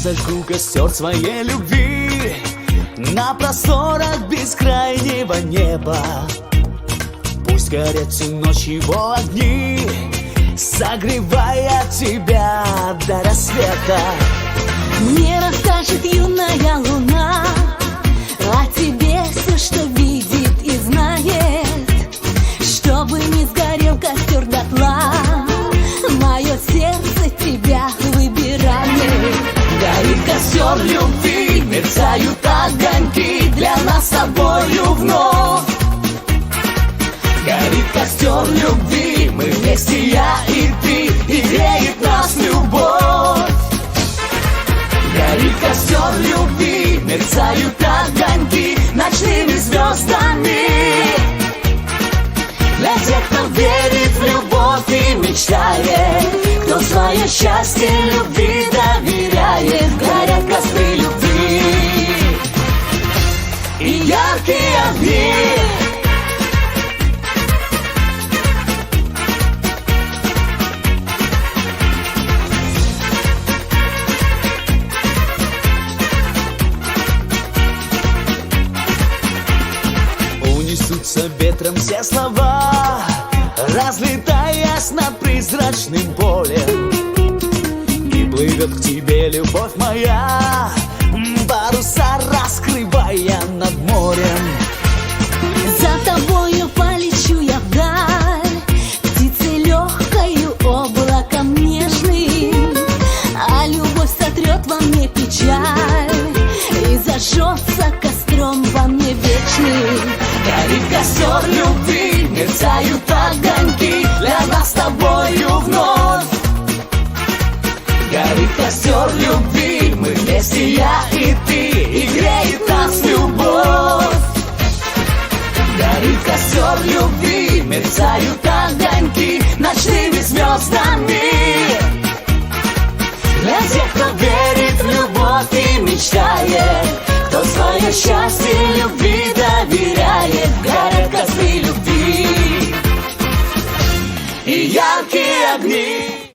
зажгу костер своей любви на просторах бескрайнего неба. Пусть горят всю ночь его огни, согревая тебя до рассвета. Мне расскажет юная луна о тебе все, что видит и знает, чтобы не сгорел костер дотла. Мое сердце тебя выбирает. Горит костер любви, мерцают огоньки для нас с тобою вновь. Горит костер любви, мы вместе, я и ты, и греет нас любовь. Горит костер любви, мерцают огоньки ночными звездами. Для тех, кто верит в любовь и мечтает, кто свое счастье любви доверяет. Горят костры любви и яркие огни. Унесутся ветром все слова, разлетаясь над призрачным полем. И плывет к тебе любовь моя, паруса раскрывая над морем. За тобою полечу я вдаль, птицей легкою, облаком нежным, а любовь сотрет во мне печаль и зажжется костром во мне вечным. Горит костер любви, мерцают огоньки для нас с тобою вновь. Горит костер любви, мы вместе, я и ты, и греет нас любовь. Горит костер любви, мерцают огоньки ночными звездами. Для тех, кто верит в любовь и мечтает, кто свое счастье любви доверяет. Горят костры любви и яркие огни.